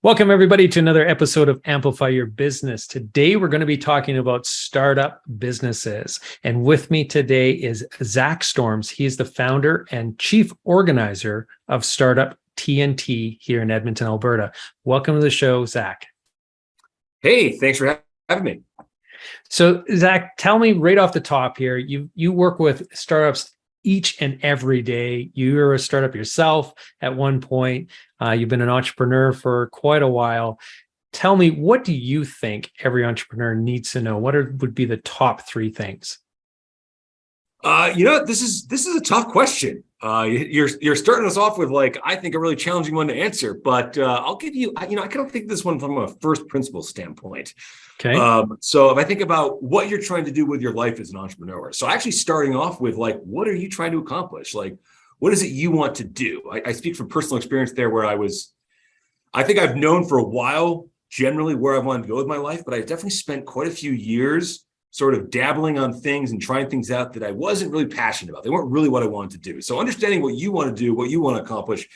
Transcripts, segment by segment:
Welcome, everybody, to another episode of Amplify Your Business. Today, we're going to be talking about startup businesses. And with me today is Zack Storms. He is the founder and chief organizer of Startup TNT here in Edmonton, Alberta. Welcome to the show, Zack. Hey, thanks for having me. So, Zack, tell me right off the top here, you work with startups each and every day. You're a startup yourself at one point. You've been an entrepreneur for quite a while. Tell me, what do you think every entrepreneur needs to know? Would be the top three things? This is a tough question. You're starting us off with I think a really challenging one to answer, but I'll give you, I kind of think this one from a first principle standpoint. Okay. So if I think about what you're trying to do with your life as an entrepreneur, so actually starting off with what are you trying to accomplish? What is it you want to do? I speak from personal experience there where I think I've known for a while generally where I wanted to go with my life, but I definitely spent quite a few years sort of dabbling on things and trying things out that I wasn't really passionate about. They weren't really what I wanted to do. So understanding what you want to do, what you want to accomplish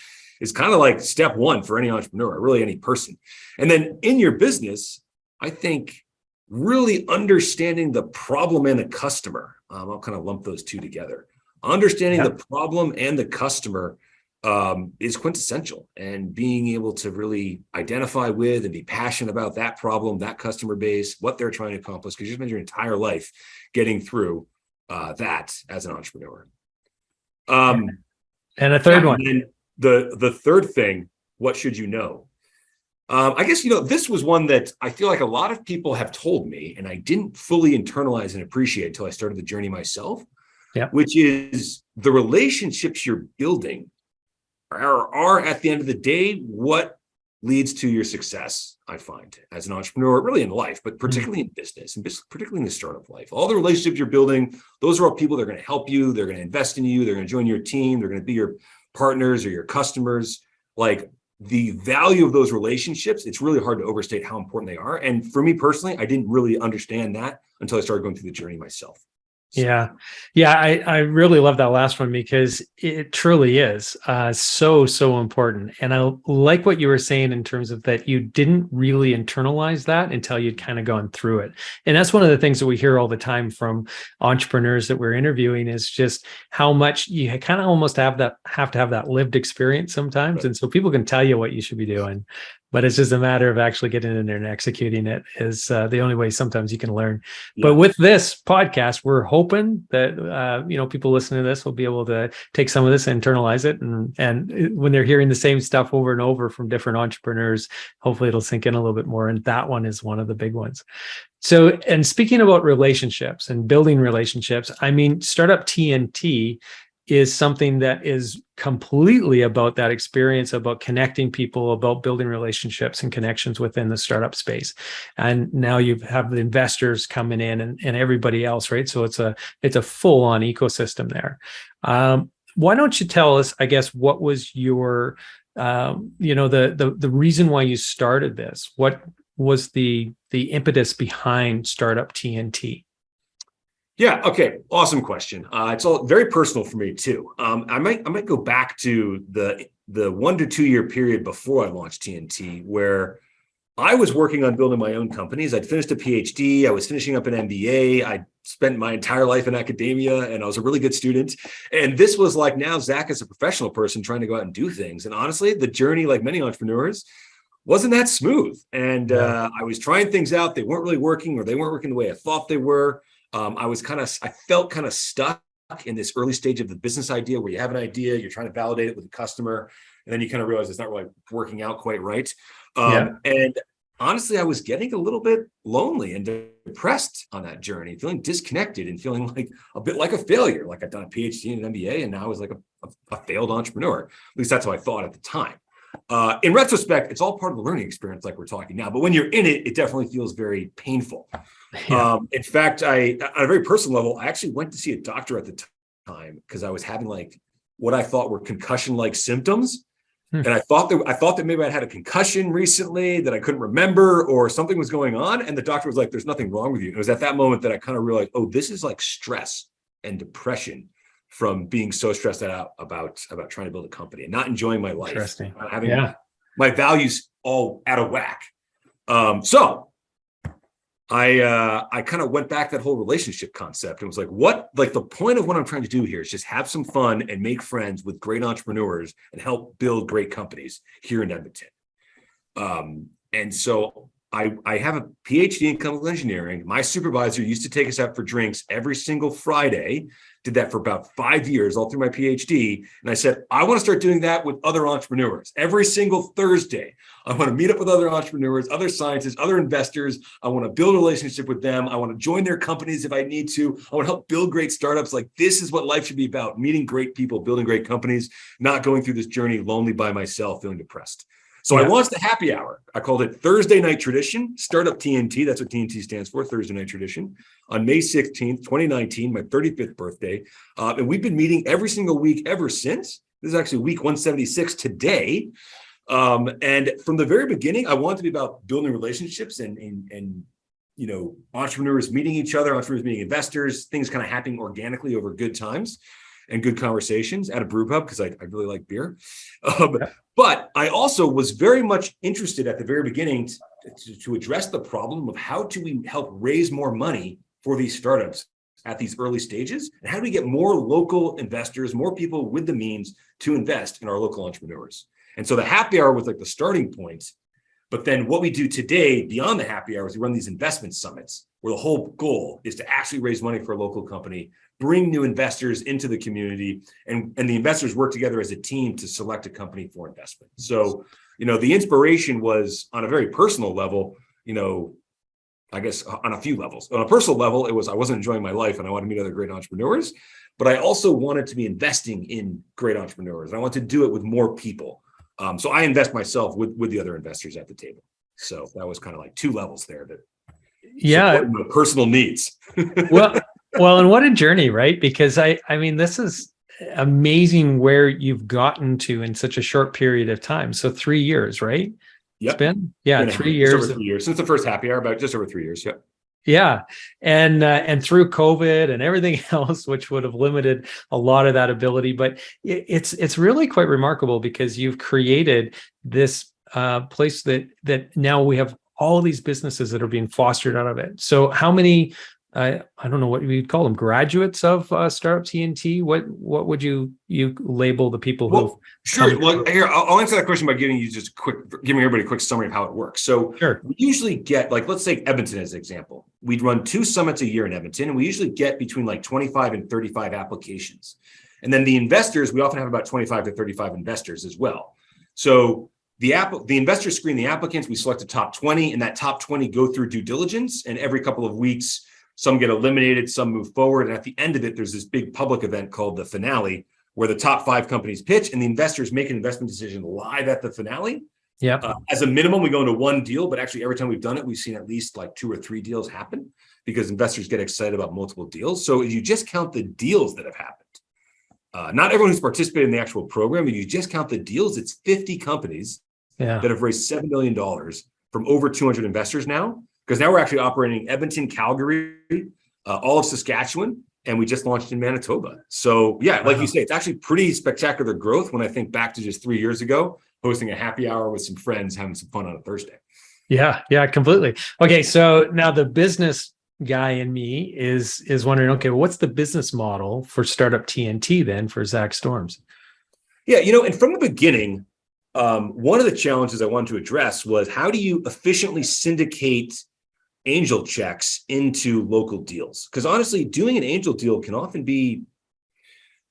is kind of like step one for any entrepreneur, really any person. And then in your business, I think really understanding the problem and the customer. I'll kind of lump those two together. Understanding the problem and the customer is quintessential, and being able to really identify with and be passionate about that problem, that customer base, what they're trying to accomplish, because you spend your entire life getting through that as an entrepreneur. And a third one. And then the third thing, what should you know? I guess, this was one that I feel like a lot of people have told me, and I didn't fully internalize and appreciate until I started the journey myself, which is the relationships you're building are at the end of the day what leads to your success. I find as an entrepreneur, really in life, but particularly in business and particularly in the startup life, all the relationships you're building, those are all people that are going to help you. They're going to invest in you. They're going to join your team. They're going to be your partners or your customers. The value of those relationships, it's really hard to overstate how important they are. And for me personally, I didn't really understand that until I started going through the journey myself. Yeah. I really love that last one because it truly is so important. And I like what you were saying in terms of that you didn't really internalize that until you'd kind of gone through it. And that's one of the things that we hear all the time from entrepreneurs that we're interviewing is just how much you kind of almost have to have that lived experience sometimes. Right. And so people can tell you what you should be doing, but it's just a matter of actually getting in there and executing it is the only way sometimes you can learn. Yeah. But with this podcast, we're hoping that, people listening to this will be able to take some of this, internalize it. And when they're hearing the same stuff over and over from different entrepreneurs, hopefully it'll sink in a little bit more. And that one is one of the big ones. So, and speaking about relationships and building relationships, Startup TNT is something that is completely about that experience, about connecting people, about building relationships and connections within the startup space. And now you have the investors coming in and everybody else, right? So it's a full-on ecosystem there. Why don't you tell us, I guess, what was your, the reason why you started this? What was the impetus behind Startup TNT? Yeah. Okay. Awesome question. It's all very personal for me too. I might go back to the 1 to 2 year period before I launched TNT, where I was working on building my own companies. I'd finished a PhD. I was finishing up an MBA. I spent my entire life in academia, and I was a really good student. And this was now Zack as a professional person trying to go out and do things. And honestly, the journey, like many entrepreneurs, wasn't that smooth. And I was trying things out. They weren't really working, or they weren't working the way I thought they were. I felt kind of stuck in this early stage of the business idea where you have an idea, you're trying to validate it with the customer, and then you kind of realize it's not really working out quite right. And honestly, I was getting a little bit lonely and depressed on that journey, feeling disconnected and feeling a bit like a failure. I'd done a PhD and an MBA, and now I was a failed entrepreneur. At least that's how I thought at the time. In retrospect, it's all part of the learning experience like we're talking now. But when you're in it, it definitely feels very painful. Yeah. In fact, on a very personal level, I actually went to see a doctor at the time because I was having what I thought were concussion-like symptoms. And I thought that maybe I had a concussion recently that I couldn't remember, or something was going on. And the doctor was like, "There's nothing wrong with you." And it was at that moment that I kind of realized, oh, this is stress and depression from being so stressed out about trying to build a company and not enjoying my life. Interesting. Having my values all out of whack. So I kind of went back that whole relationship concept and was like, the point of what I'm trying to do here is just have some fun and make friends with great entrepreneurs and help build great companies here in Edmonton. And so I have a PhD in chemical engineering. My supervisor used to take us out for drinks every single Friday. Did that for about 5 years, all through my PhD. And I said, I want to start doing that with other entrepreneurs. Every single Thursday, I want to meet up with other entrepreneurs, other scientists, other investors. I want to build a relationship with them. I want to join their companies if I need to. I want to help build great startups. Like, this is what life should be about: meeting great people, building great companies, not going through this journey lonely by myself, feeling depressed. So I launched the happy hour. I called it Thursday Night Tradition, Startup TNT. That's what TNT stands for, Thursday Night Tradition, on May 16th, 2019, my 35th birthday. And we've been meeting every single week ever since. This is actually week 176 today. And from the very beginning, I wanted to be about building relationships and entrepreneurs meeting each other, entrepreneurs meeting investors, things kind of happening organically over good times and good conversations at a brew pub, because I really like beer. But I also was very much interested at the very beginning to address the problem of how do we help raise more money for these startups at these early stages, and how do we get more local investors, more people with the means to invest in our local entrepreneurs. And so the happy hour was like the starting point. But then what we do today beyond the happy hour is we run these investment summits, where the whole goal is to actually raise money for a local company, bring new investors into the community, and the investors work together as a team to select a company for investment. So, the inspiration was on a very personal level, I guess on a few levels. On a personal level, it was I wasn't enjoying my life and I wanted to meet other great entrepreneurs, but I also wanted to be investing in great entrepreneurs. And I wanted to do it with more people. So I invest myself with the other investors at the table. So that was kind of like two levels there that support my personal needs. Well, and what a journey, right? Because I mean, this is amazing where you've gotten to in such a short period of time. So 3 years, right? Yep. It's been 3 years. Just over 3 years since the first happy hour, about just over 3 years. Yep. Yeah. And through COVID and everything else, which would have limited a lot of that ability, but it's really quite remarkable, because you've created this place that now we have all these businesses that are being fostered out of it. So how many, I don't know what you'd call them, graduates of Startup TNT? What would you label the people who? Sure. Well, here I'll answer that question by giving everybody a quick summary of how it works. So we usually get, let's take Edmonton as an example. We'd run 2 summits a year in Edmonton, and we usually get between 25 and 35 applications. And then the investors, we often have about 25 to 35 investors as well. So the investors screen the applicants. We select a top 20, and that top 20 go through due diligence. And every couple of weeks, some get eliminated, some move forward. And at the end of it, there's this big public event called the finale, where the top 5 companies pitch and the investors make an investment decision live at the finale. Yeah. As a minimum, we go into 1 deal, but actually every time we've done it, we've seen at least 2 or 3 deals happen, because investors get excited about multiple deals. So if you just count the deals that have happened, not everyone who's participated in the actual program, if you just count the deals, it's 50 companies that have raised $7 million from over 200 investors now. Because now we're actually operating Edmonton, Calgary, all of Saskatchewan, and we just launched in Manitoba. So like you say, it's actually pretty spectacular growth when I think back to just 3 years ago, hosting a happy hour with some friends, having some fun on a Thursday. Yeah, completely. Okay, so now the business guy in me is wondering, okay, well, what's the business model for Startup TNT then for Zack Storms? Yeah, and from the beginning, one of the challenges I wanted to address was, how do you efficiently syndicate angel checks into local deals? Because honestly, doing an angel deal can often be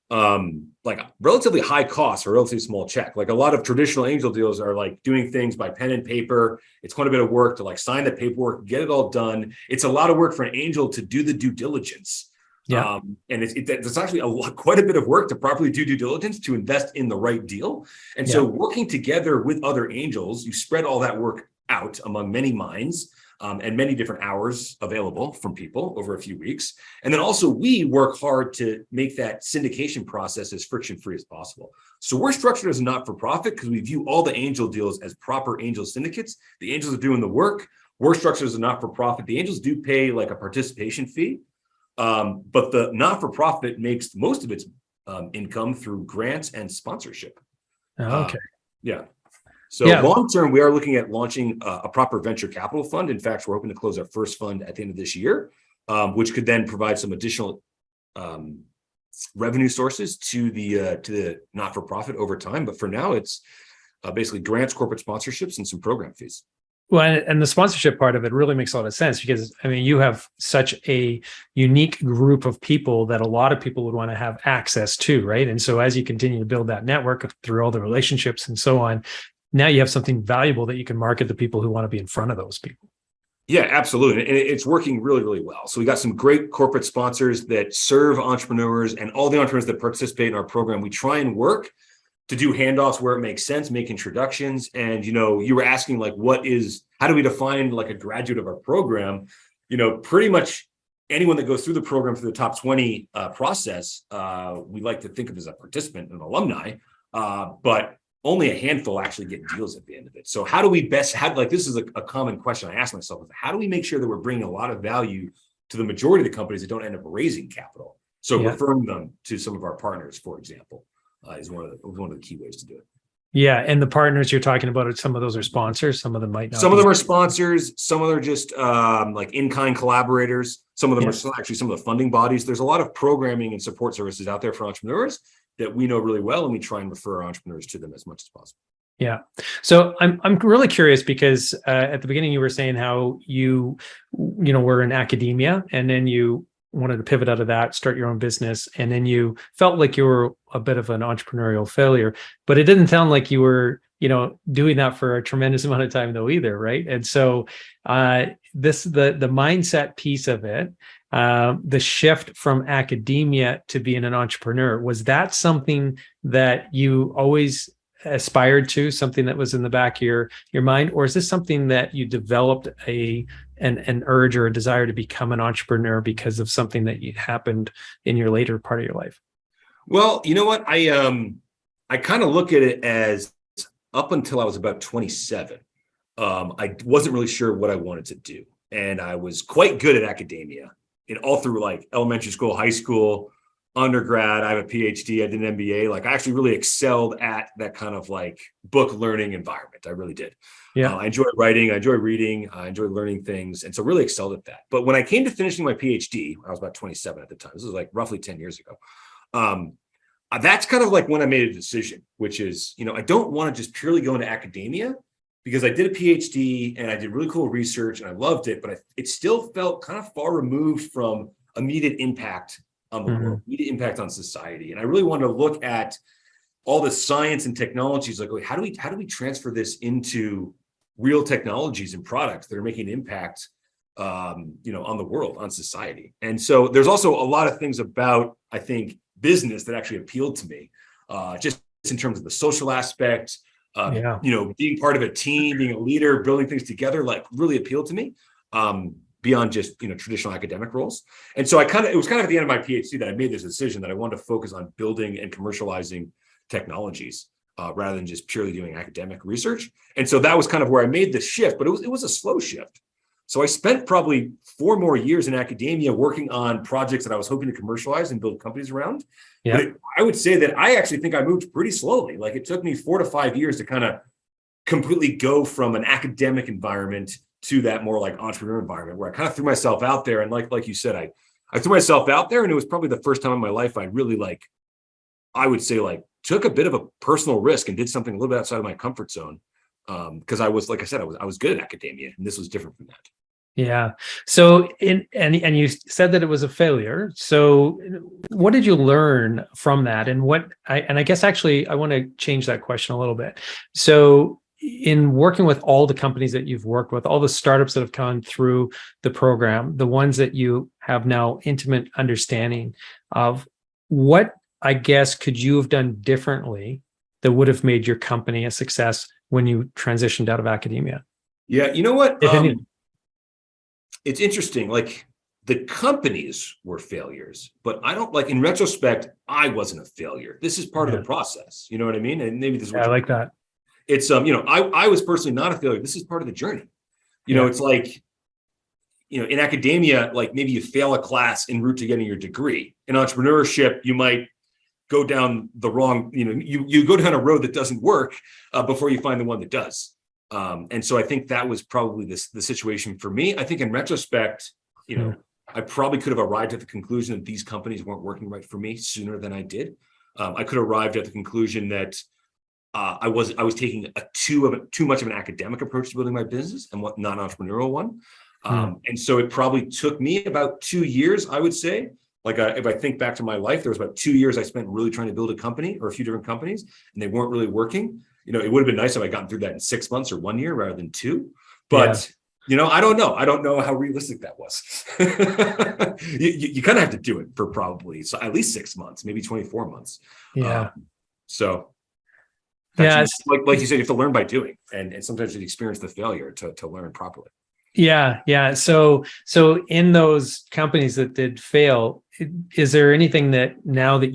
relatively high cost for a relatively small check. A lot of traditional angel deals are doing things by pen and paper. It's quite a bit of work to sign the paperwork, get it all done. It's a lot of work for an angel to do the due diligence. Yeah. And it's actually quite a bit of work to properly do due diligence to invest in the right deal. And so working together with other angels, you spread all that work out among many minds, and many different hours available from people over a few weeks. And then also we work hard to make that syndication process as friction-free as possible. So we're structured as a not-for-profit because we view all the angel deals as proper angel syndicates. The angels are doing the work. We're structured as a not-for-profit. The angels do pay a participation fee, but the not-for-profit makes most of its income through grants and sponsorship. Okay. So Yeah. long term, we are looking at launching a proper venture capital fund. In fact, we're hoping to close our first fund at the end of this year, which could then provide some additional revenue sources to the not-for-profit over time. But for now, it's basically grants, corporate sponsorships, and some program fees. Well, and the sponsorship part of it really makes a lot of sense because, I mean, you have such a unique group of people that a lot of people would want to have access to, right? And so as you continue to build that network through all the relationships and so on, now you have something valuable that you can market to people who want to be in front of those people. Yeah, absolutely. And it's working really, really well. So we got some great corporate sponsors that serve entrepreneurs, and all the entrepreneurs that participate in our program. We try and work to do handoffs where it makes sense, make introductions. And, you were asking like, how do we define like a graduate of our program? Pretty much anyone that goes through the program through the top 20 process, we like to think of as a participant and alumni, but only a handful actually get deals at the end of it. So how do we this is a common question I ask myself, is how do we make sure that we're bringing a lot of value to the majority of the companies that don't end up raising capital? So referring them to some of our partners, for example, is one of the key ways to do it. Yeah, and the partners you're talking about, some of those are sponsors, some of them might not. Some of them are sponsors, some of them are just like in-kind collaborators. Some of them are actually some of the funding bodies. There's a lot of programming and support services out there for entrepreneurs that we know really well, and we try and refer our entrepreneurs to them as much as possible. Yeah. So I'm really curious because at the beginning you were saying how you were in academia and then you wanted to pivot out of that, start your own business, and then you felt like you were a bit of an entrepreneurial failure, but it didn't sound like you were, doing that for a tremendous amount of time though either, right? And so the mindset piece of it, the shift from academia to being an entrepreneur, was that something that you always aspired to, something that was in the back of your mind, or is this something that you developed an urge or a desire to become an entrepreneur because of something that happened in your later part of your life? Well, you know what? I kind of look at it as up until I was about 27, I wasn't really sure what I wanted to do. And I was quite good at academia all through like elementary school, high school, undergrad. I have a PhD, I did an MBA. Like I actually really excelled at that kind of like book learning environment. I really did. Yeah. I enjoy writing, I enjoy reading, I enjoy learning things. And so really excelled at that. But when I came to finishing my PhD, I was about 27 at the time. This was like roughly 10 years ago. That's kind of like when I made a decision, which is, I don't want to just purely go into academia, because I did a PhD and I did really cool research and I loved it, but it still felt kind of far removed from immediate impact on the world, immediate impact on society. And I really wanted to look at all the science and technologies, like how do we transfer this into real technologies and products that are making an impact, on the world, on society. And so there's also a lot of things about, I think, business that actually appealed to me, just in terms of the social aspect, being part of a team, being a leader, building things together, like really appealed to me, beyond just, traditional academic roles. And so it was kind of at the end of my PhD that I made this decision that I wanted to focus on building and commercializing technologies, rather than just purely doing academic research. And so that was kind of where I made the shift, but it was a slow shift. So I spent probably 4 more years in academia working on projects that I was hoping to commercialize and build companies around. Yeah. But I would say that I actually think I moved pretty slowly. Like it took me 4 to 5 years to kind of completely go from an academic environment to that more like entrepreneur environment where I kind of threw myself out there. And like you said, I threw myself out there, and it was probably the first time in my life I really I would say took a bit of a personal risk and did something a little bit outside of my comfort zone. Because I was, like I said, I was good at academia, and this was different from that. Yeah. So and you said that it was a failure. So what did you learn from that? And I guess actually I want to change that question a little bit. So in working with all the companies that you've worked with, all the startups that have gone through the program, the ones that you have now intimate understanding of, what, I guess, could you have done differently that would have made your company a success when you transitioned out of academia? Yeah, you know what? It's interesting. Like the companies were failures, but I don't in retrospect, I wasn't a failure. This is part of the process. You know what I mean? And maybe this is I like that. It's I was personally not a failure. This is part of the journey. It's like, in academia, like maybe you fail a class en route to getting your degree. In entrepreneurship, you might go down the wrong, you go down a road that doesn't work before you find the one that does. And so I think that was probably the situation for me. I think in retrospect, I probably could have arrived at the conclusion that these companies weren't working right for me sooner than I did. I could have arrived at the conclusion that I was taking too much of an academic approach to building my business and not an entrepreneurial one. And so it probably took me about 2 years, I would say. Like if I think back to my life, there was about 2 years I spent really trying to build a company or a few different companies, and they weren't really working. It would have been nice if I gotten through that in 6 months or 1 year rather than 2. But I don't know. I don't know how realistic that was. You kind of have to do it for probably at least 6 months, maybe 24 months. Yeah. Like you said, you have to learn by doing, and sometimes you experience the failure to learn properly. Yeah. So in those companies that did fail, is there anything that now that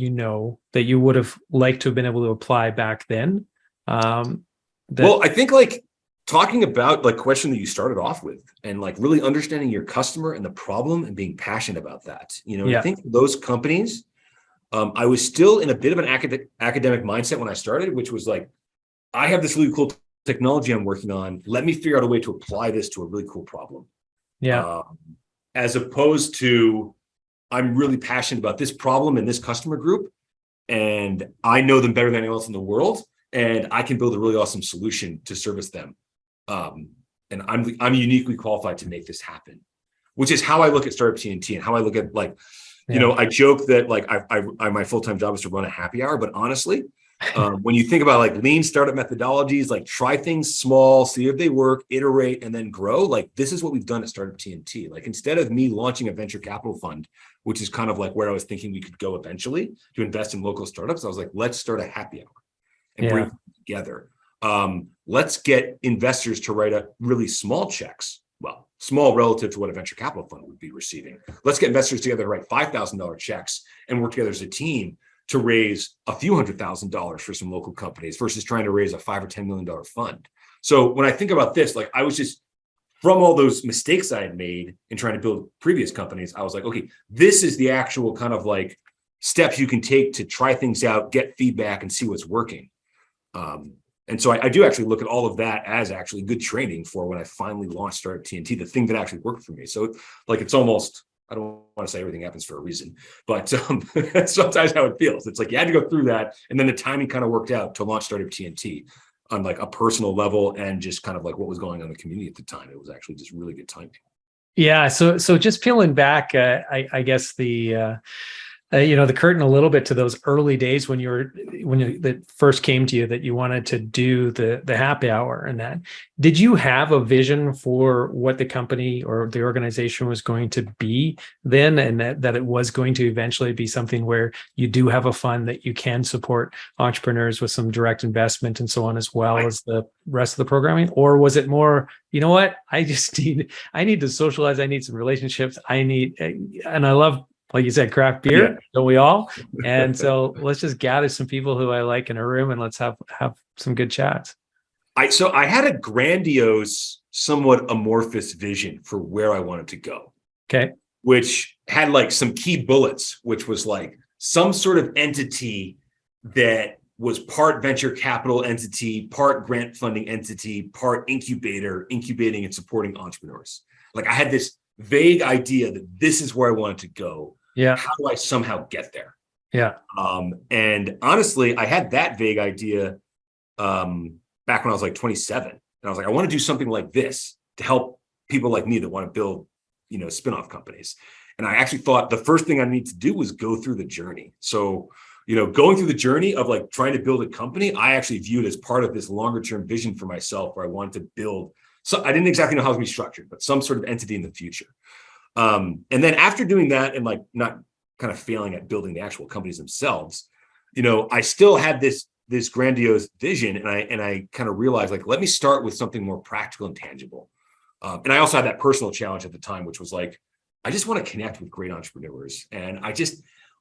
that you would have liked to have been able to apply back then? Well, I think like talking about like question that you started off with, and like really understanding your customer and the problem and being passionate about that. I think those companies, I was still in a bit of an academic mindset when I started, which was like, I have this really cool technology I'm working on. Let me figure out a way to apply this to a really cool problem. As opposed to, I'm really passionate about this problem in this customer group, and I know them better than anyone else in the world, and I can build a really awesome solution to service them. And I'm uniquely qualified to make this happen, which is how I look at Startup TNT and how I look at like, I joke that like I my full-time job is to run a happy hour, but honestly, when you think about like lean startup methodologies, like try things small, see if they work, iterate, and then grow. Like this is what we've done at Startup TNT. Like instead of me launching a venture capital fund, which is kind of like where I was thinking we could go eventually to invest in local startups, I was like, let's start a happy hour and bring them together. Let's get investors to write a really small checks. Well, small relative to what a venture capital fund would be receiving. Let's get investors together to write $5,000 checks and work together as a team to raise a few $100,000 for some local companies versus trying to raise a $5 or $10 million fund. So when I think about this, like I was just, from all those mistakes I had made in trying to build previous companies, I was like, okay, this is the actual kind of like steps you can take to try things out, get feedback, and see what's working. And so I do actually look at all of that as actually good training for when I finally launched Startup TNT, the thing that actually worked for me. So like, it's almost, I don't want to say everything happens for a reason, but that's sometimes how it feels. It's like you had to go through that, and then the timing kind of worked out to launch Startup TNT on like a personal level and just kind of like what was going on in the community at the time. It was actually just really good timing. Yeah. So just peeling back, I guess the curtain a little bit to those early days when that first came to you that you wanted to do the happy hour, and that, did you have a vision for what the company or the organization was going to be then, and that it was going to eventually be something where you do have a fund that you can support entrepreneurs with some direct investment and so on, as well as the rest of the programming? Or was it more, I need to socialize, I need some relationships, and I love, like you said, craft beer, don't we all? And so let's just gather some people who I like in a room and let's have some good chats. So I had a grandiose, somewhat amorphous vision for where I wanted to go. Okay. Which had like some key bullets, which was like some sort of entity that was part venture capital entity, part grant funding entity, part incubating and supporting entrepreneurs. Like I had this vague idea that this is where I wanted to go. Yeah. How do I somehow get there? Yeah. And honestly, I had that vague idea back when I was like 27. And I was like, I want to do something like this to help people like me that want to build, spin-off companies. And I actually thought the first thing I need to do was go through the journey. So, going through the journey of like trying to build a company, I actually viewed as part of this longer term vision for myself where I wanted to build. So I didn't exactly know how it was going to be structured, but some sort of entity in the future. And then after doing that and like not kind of failing at building the actual companies themselves, I still had this grandiose vision, and I kind of realized like, let me start with something more practical and tangible. And I also had that personal challenge at the time, which was like, I just want to connect with great entrepreneurs. And I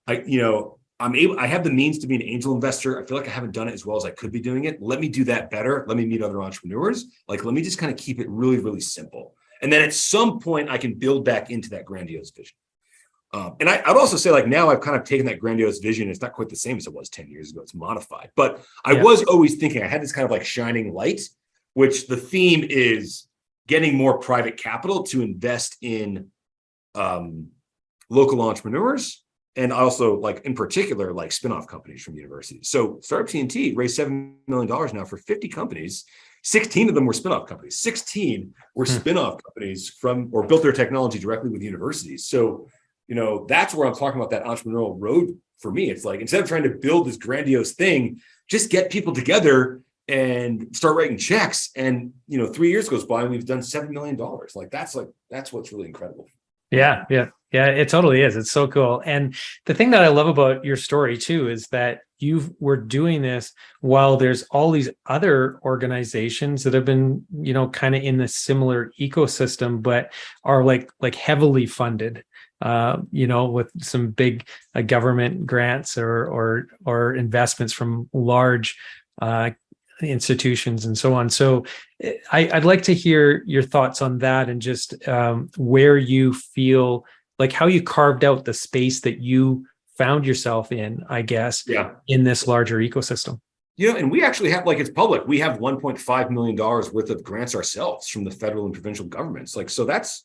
have the means to be an angel investor. I feel like I haven't done it as well as I could be doing it. Let me do that better. Let me meet other entrepreneurs. Like, let me just kind of keep it really, really simple. And then at some point I can build back into that grandiose vision. And I'd also say, like, now I've kind of taken that grandiose vision. It's not quite the same as it was 10 years ago. It's modified. But I was always thinking, I had this kind of like shining light, which the theme is getting more private capital to invest in local entrepreneurs. And also, like, in particular, like spinoff companies from universities. So Startup TNT raised $7 million now for 50 companies. 16 of them were spinoff companies. 16 were spinoff companies from, or built their technology directly with universities. So, that's where I'm talking about that entrepreneurial road for me. It's like, instead of trying to build this grandiose thing, just get people together and start writing checks. And, 3 years goes by and we've done $7 million. That's what's really incredible. Yeah, it totally is. It's so cool. And the thing that I love about your story too is that you were doing this while there's all these other organizations that have been, kind of in the similar ecosystem, but are like heavily funded, with some big government grants or investments from large institutions and so on. So I'd like to hear your thoughts on that, and just where you feel like how you carved out the space that you found yourself in, I guess, in this larger ecosystem. And we actually have, like, it's public. We have $1.5 million worth of grants ourselves from the federal and provincial governments. Like, so that's,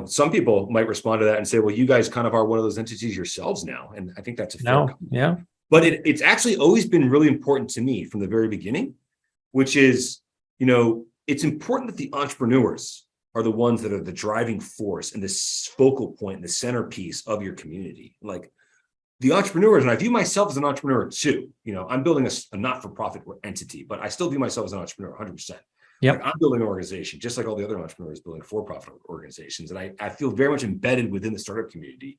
some people might respond to that and say, well, you guys kind of are one of those entities yourselves now. And I think that's a fair comment. Yeah. But it's actually always been really important to me from the very beginning, which is, it's important that the entrepreneurs are the ones that are the driving force and the focal point and the centerpiece of your community. Like, the entrepreneurs, and I view myself as an entrepreneur too. I'm building a not-for-profit entity, but I still view myself as an entrepreneur 100%. Yep. Like, I'm building an organization just like all the other entrepreneurs building for-profit organizations. And I feel very much embedded within the startup community.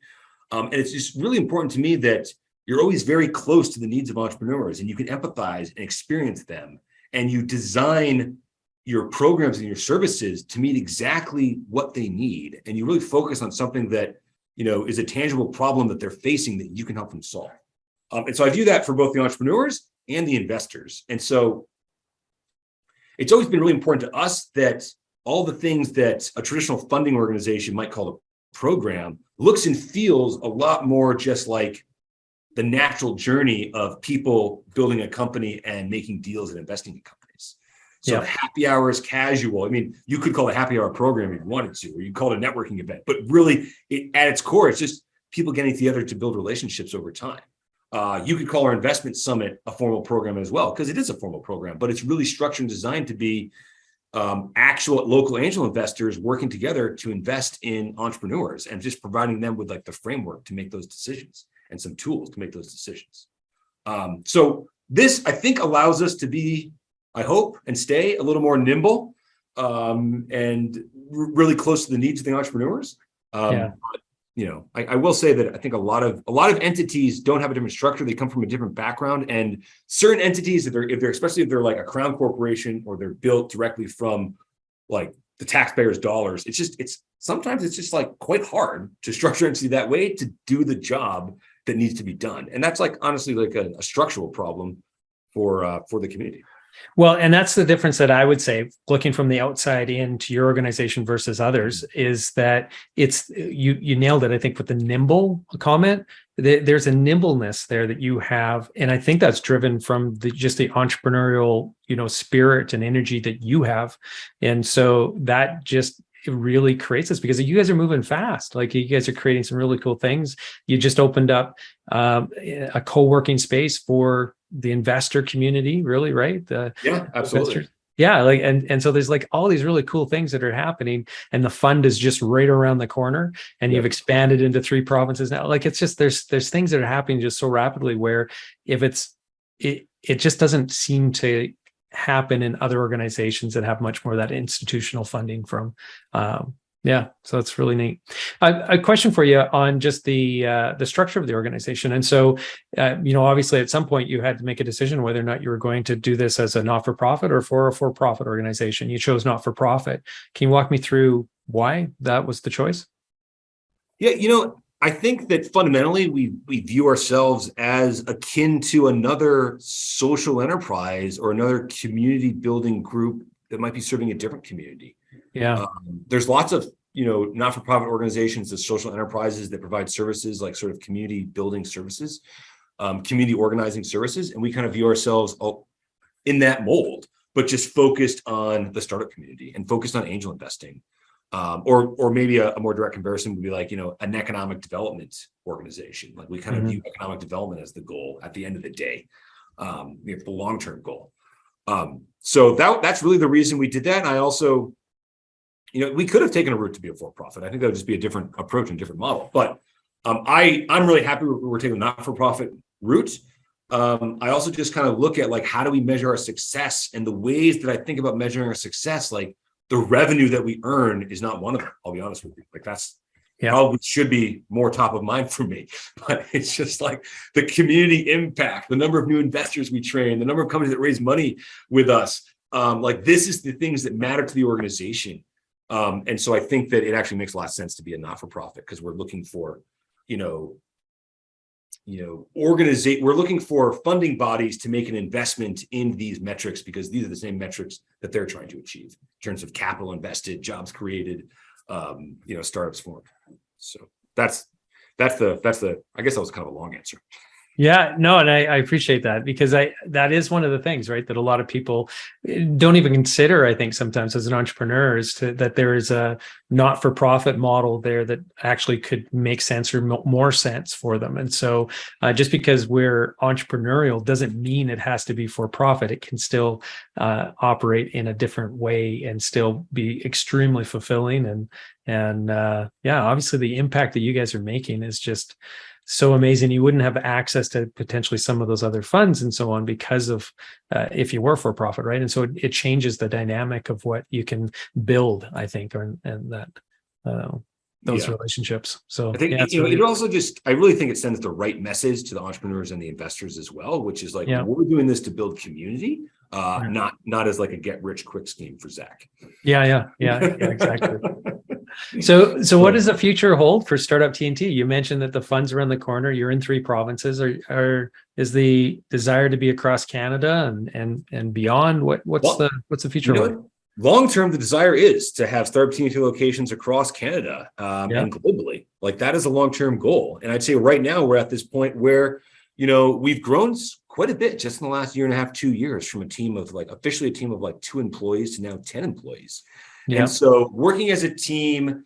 And it's just really important to me that you're always very close to the needs of entrepreneurs, and you can empathize and experience them, and you design your programs and your services to meet exactly what they need. And you really focus on something that, is a tangible problem that they're facing that you can help them solve. And so I view that for both the entrepreneurs and the investors. And so it's always been really important to us that all the things that a traditional funding organization might call a program looks and feels a lot more just like the natural journey of people building a company and making deals and investing in companies. So the happy hour is casual. I mean, you could call it a happy hour program if you wanted to, or you call it a networking event, but really at its core, it's just people getting together to build relationships over time. You could call our investment summit a formal program as well, because it is a formal program, but it's really structured and designed to be actual local angel investors working together to invest in entrepreneurs and just providing them with, like, the framework to make those decisions and some tools to make those decisions. So this, I think, allows us to be, I hope, and stay a little more nimble and really close to the needs of the entrepreneurs. I will say that I think a lot of entities don't have a different structure. They come from a different background, and certain entities, if they're especially if they're like a crown corporation or they're built directly from, like, the taxpayers' dollars, sometimes it's just like quite hard to structure entity that way to do the job that needs to be done. And that's, like, honestly, like a structural problem for the community. Well, and that's the difference that I would say, looking from the outside into your organization versus others, is that it's you nailed it, I think, with the nimble comment. There's a nimbleness there that you have, and I think that's driven from just the entrepreneurial, spirit and energy that you have. And so that just really creates this, because you guys are moving fast. Like, you guys are creating some really cool things. You just opened up a co-working space for the investor community, really, right? Yeah, absolutely. Investors. Yeah, like, and so there's, like, all these really cool things that are happening, and the fund is just right around the corner, and you've expanded into 3 provinces now. Like, it's just there's things that are happening just so rapidly, where if it just doesn't seem to happen in other organizations that have much more of that institutional funding from. So it's really neat. A question for you on just the structure of the organization. And so, obviously at some point you had to make a decision whether or not you were going to do this as a not-for-profit or for a for-profit organization. You chose not-for-profit. Can you walk me through why that was the choice? Yeah, I think that fundamentally we view ourselves as akin to another social enterprise or another community building group that might be serving a different community. Yeah. There's lots of not-for-profit organizations to social enterprises that provide services like sort of community building services, community organizing services. And we kind of view ourselves in that mold, but just focused on the startup community and focused on angel investing. Or maybe a more direct comparison would be like, an economic development organization. Like we kind of view economic development as the goal at the end of the day, the long-term goal. So that's really the reason we did that. And I also, we could have taken a route to be a for-profit. I think that would just be a different approach and different model. But I'm really happy we're taking the not-for-profit route. I also just kind of look at like, how do we measure our success? And the ways that I think about measuring our success, like the revenue that we earn is not one of them. I'll be honest with you. Like that's probably should be more top of mind for me, but it's just like the community impact, the number of new investors we train, the number of companies that raise money with us. Like this is the things that matter to the organization. And so I think that it actually makes a lot of sense to be a not-for-profit because we're looking for, we're looking for funding bodies to make an investment in these metrics because these are the same metrics that they're trying to achieve in terms of capital invested, jobs created, startups formed. So that's I guess that was kind of a long answer. Yeah, no, and I appreciate that because that is one of the things, right, that a lot of people don't even consider, I think, sometimes as an entrepreneur is that there is a not-for-profit model there that actually could make sense or more sense for them. And so just because we're entrepreneurial doesn't mean it has to be for profit. It can still operate in a different way and still be extremely fulfilling. And obviously the impact that you guys are making is just so amazing. You wouldn't have access to potentially some of those other funds and so on because of if you were for profit, right? And so it changes the dynamic of what you can build, I think, those relationships. So I think it also I really think it sends the right message to the entrepreneurs and the investors as well, which is like we're doing this to build community, not as like a get rich quick scheme for Zack. Yeah, exactly. So what does the future hold for Startup TNT? You mentioned that the funds around the corner. You're in 3 provinces. Is the desire to be across Canada and beyond? What's the future like? Long term, the desire is to have Startup TNT locations across Canada and globally. Like that is a long term goal. And I'd say right now we're at this point where we've grown quite a bit just in the last 1.5 to 2 years from officially a team of 2 employees to now 10 employees. Yeah. And so working as a team,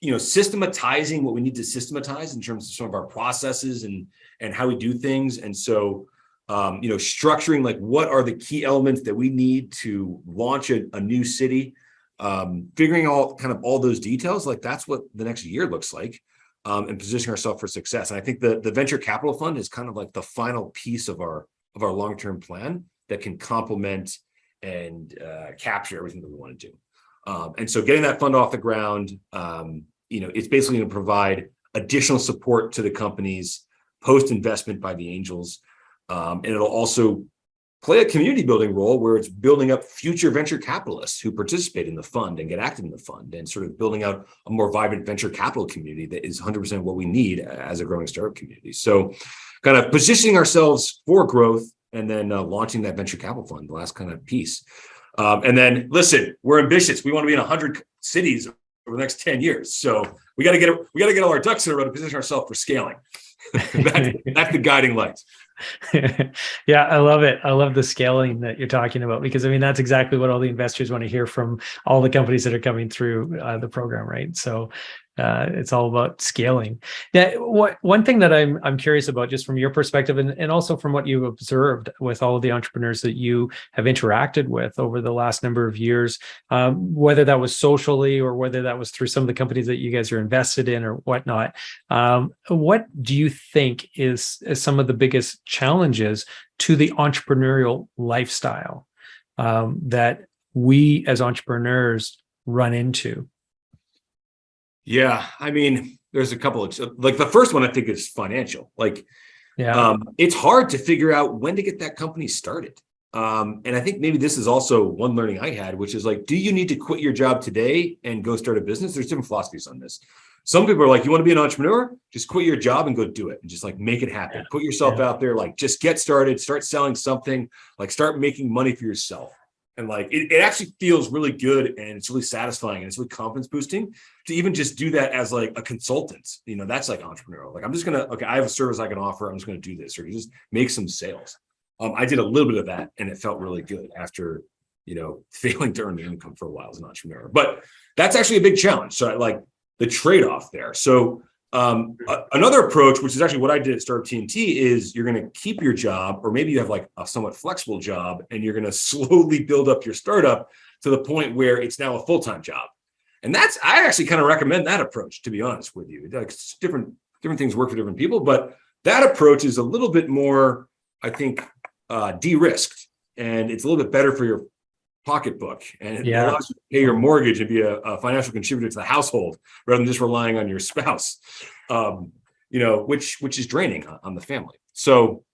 systematizing what we need to systematize in terms of some of our processes and how we do things. And so, structuring what are the key elements that we need to launch a new city, figuring out kind of all those details, that's what the next year looks like, and positioning ourselves for success. And I think the venture capital fund is kind of the final piece of our long-term plan that can complement and capture everything that we want to do. And so getting that fund off the ground, it's basically going to provide additional support to the companies post-investment by the angels. And it'll also play a community building role where it's building up future venture capitalists who participate in the fund and get active in the fund and sort of building out a more vibrant venture capital community that is 100% what we need as a growing startup community. So kind of positioning ourselves for growth and then launching that venture capital fund, the last kind of piece. And then, listen, we're ambitious. We want to be in 100 cities over the next 10 years. So we got to get all our ducks in a row to position ourselves for scaling. That's the guiding light. Yeah, I love it. I love the scaling that you're talking about because that's exactly what all the investors want to hear from all the companies that are coming through the program, right? So it's all about scaling. Yeah, one thing that I'm curious about, just from your perspective, and also from what you've observed with all of the entrepreneurs that you have interacted with over the last number of years, whether that was socially or whether that was through some of the companies that you guys are invested in or whatnot. What do you think is some of the biggest challenges to the entrepreneurial lifestyle that we as entrepreneurs run into? Yeah, there's a couple of the first one I think is financial. It's hard to figure out when to get that company started. And I think maybe this is also one learning I had, which is do you need to quit your job today and go start a business? There's different philosophies on this. Some people are you want to be an entrepreneur? Just quit your job and go do it and just make it happen. Put yourself out there, just get started, start selling something, start making money for yourself. And like, it actually feels really good and it's really satisfying and it's really confidence boosting to even just do that as like a consultant. That's like entrepreneurial. Like, I'm just going to, okay, I have a service I can offer. I'm just going to do this, or just make some sales. I did a little bit of that and it felt really good after, failing to earn the income for a while as an entrepreneur. But that's actually a big challenge. So I like the trade-off there. So another approach, which is actually what I did at Startup TNT, is you're going to keep your job, or maybe you have like a somewhat flexible job, and you're going to slowly build up your startup to the point where it's now a full-time job. And I actually kind of recommend that approach, to be honest with you. Like, different things work for different people, but that approach is a little bit more, I think, de-risked, and it's a little bit better for your pocketbook, and it allows you to pay your mortgage and be a financial contributor to the household rather than just relying on your spouse, which is draining on the family. So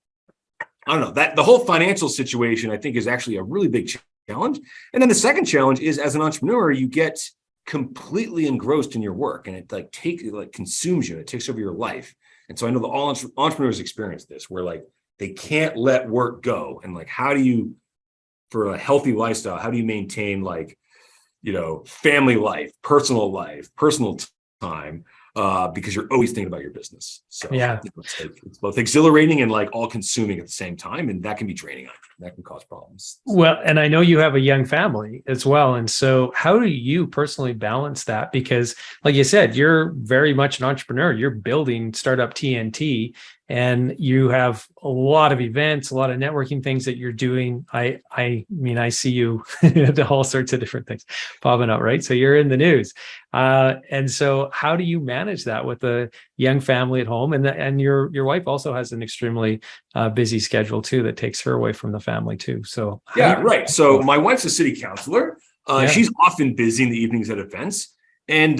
I don't know, that the whole financial situation, I think, is actually a really big challenge. And then the second challenge is, as an entrepreneur, you get completely engrossed in your work, and it consumes you. It takes over your life. And so I know that all entrepreneurs experience this, where like they can't let work go. And like, how do you, for a healthy lifestyle, how do you maintain family life, personal time, because you're always thinking about your business. So it's both exhilarating and like all consuming at the same time. And that can be draining on you. That can cause problems. Well, and I know you have a young family as well. And so how do you personally balance that? Because like you said, you're very much an entrepreneur. You're building Startup TNT, and you have a lot of events, a lot of networking things that you're doing. I mean, I see you to all sorts of different things popping up, right? So you're in the news. And so how do you manage that with a young family at home? And your wife also has an extremely busy schedule too, that takes her away from the family too. So right. So my wife's a city councilor. She's often busy in the evenings at events. And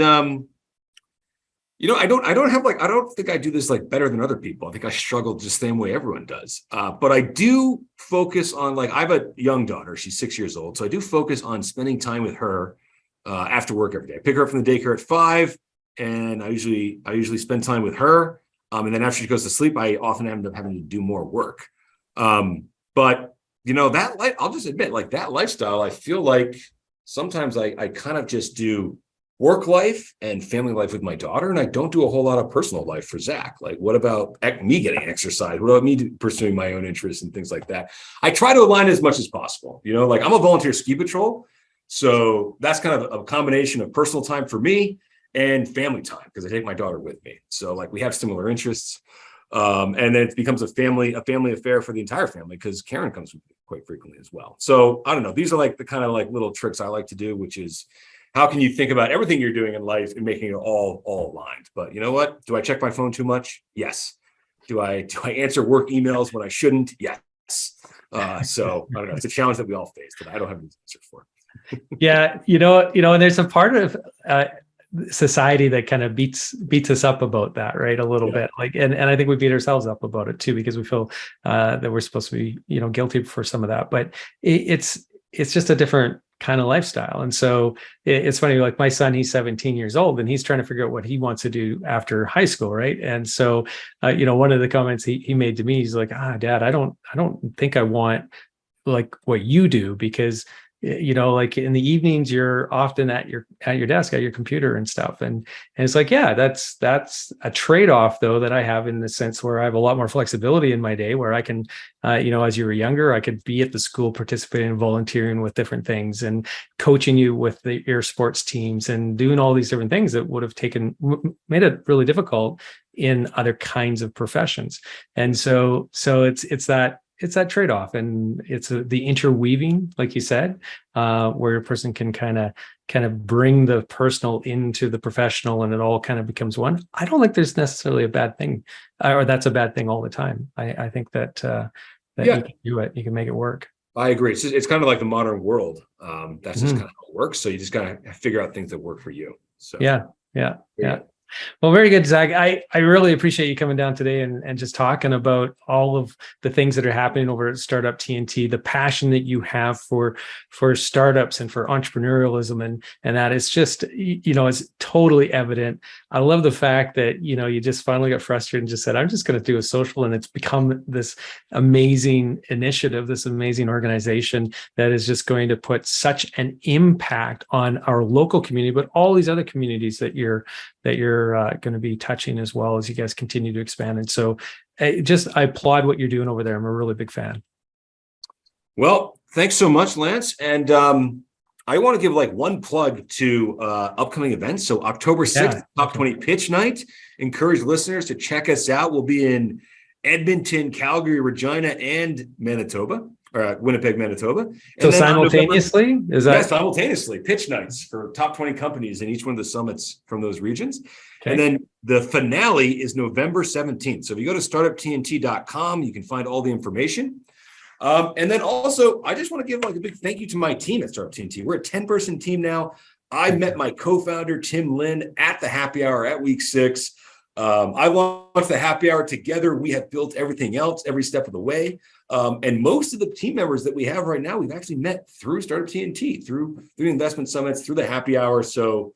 I don't think I do this like better than other people. I think I struggle just the same way everyone does. But I do focus on, like, I have a young daughter. She's 6 years old. So I do focus on spending time with her after work every day. I pick her up from the daycare at 5, and I usually spend time with her. And then after she goes to sleep, I often end up having to do more work. But I'll just admit, like, that lifestyle, I feel like sometimes I kind of just do work life and family life with my daughter, and I don't do a whole lot of personal life for Zach. Like, what about me getting exercise? What about me pursuing my own interests and things like that? I try to align as much as possible. Like, I'm a volunteer ski patrol, so that's kind of a combination of personal time for me and family time, because I take my daughter with me. So like, we have similar interests, and then it becomes a family affair for the entire family, because Karen comes with me quite frequently as well. So I don't know. These are like the kind of like little tricks I like to do, which is, how can you think about everything you're doing in life and making it all aligned? But you know what? Do I check my phone too much? Yes. Do I answer work emails when I shouldn't? Yes. So I don't know. It's a challenge that we all face, but I don't have an answer for it. Yeah, and there's a part of society that kind of beats us up about that, right? A little bit, like, and I think we beat ourselves up about it too, because we feel that we're supposed to be, guilty for some of that. But it's just a different kind of lifestyle. And so it's funny, like, my son, he's 17 years old, and he's trying to figure out what he wants to do after high school, right? And so one of the comments he made to me, he's like, Dad, I don't think I want like what you do, because like in the evenings, you're often at your desk, at your computer and stuff. And it's like, yeah, that's a trade-off though, that I have, in the sense where I have a lot more flexibility in my day, where I can, as you were younger, I could be at the school participating and volunteering with different things, and coaching you with your sports teams, and doing all these different things that would have made it really difficult in other kinds of professions. And so it's that trade-off, and it's the interweaving, like you said, where a person can kind of bring the personal into the professional, and it all kind of becomes one. I don't think there's necessarily a bad thing, or that's a bad thing all the time. I think that you can do it, you can make it work. I agree. It's kind of like the modern world. That's just kind of how it works. So you just got to figure out things that work for you. So yeah. Well, very good, Zach. I really appreciate you coming down today and just talking about all of the things that are happening over at Startup TNT, the passion that you have for startups and for entrepreneurialism, and that is just, it's totally evident. I love the fact that, you just finally got frustrated and just said, I'm just going to do a social, and it's become this amazing initiative, this amazing organization that is just going to put such an impact on our local community, but all these other communities that you're going to be touching as well as you guys continue to expand. And so I applaud what you're doing over there. I'm a really big fan. Well, thanks so much, Lance. And I want to give one plug to upcoming events. So October 6th, Top 20 Pitch Night. Encourage listeners to check us out. We'll be in Edmonton, Calgary, Regina, and Manitoba. Winnipeg, Manitoba. So simultaneously? Simultaneously. Pitch nights for top 20 companies in each one of the summits from those regions. Okay. And then the finale is November 17th. So if you go to startuptnt.com, you can find all the information. And then also, I just want to give a big thank you to my team at Startup TNT. We're a 10-person team now. I met my co-founder, Tim Lin, at the happy hour at week 6. I launched the happy hour together. We have built everything else every step of the way. And most of the team members that we have right now, we've actually met through Startup TNT, through investment summits, through the happy hour. So,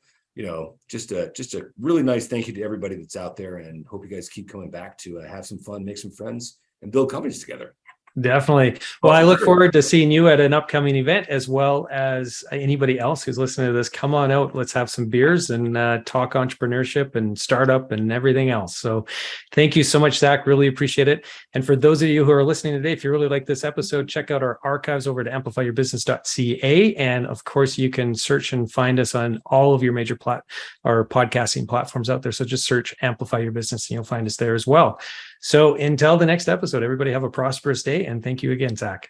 just a really nice thank you to everybody that's out there, and hope you guys keep coming back to have some fun, make some friends, and build companies together. Definitely. Well, I look forward to seeing you at an upcoming event, as well as anybody else who's listening to this. Come on out. Let's have some beers and talk entrepreneurship and startup and everything else. So thank you so much, Zach. Really appreciate it. And for those of you who are listening today, if you really like this episode, check out our archives over to amplifyyourbusiness.ca. And of course, you can search and find us on all of your major podcasting platforms out there. So just search Amplify Your Business and you'll find us there as well. So until the next episode, everybody have a prosperous day. And thank you again, Zach.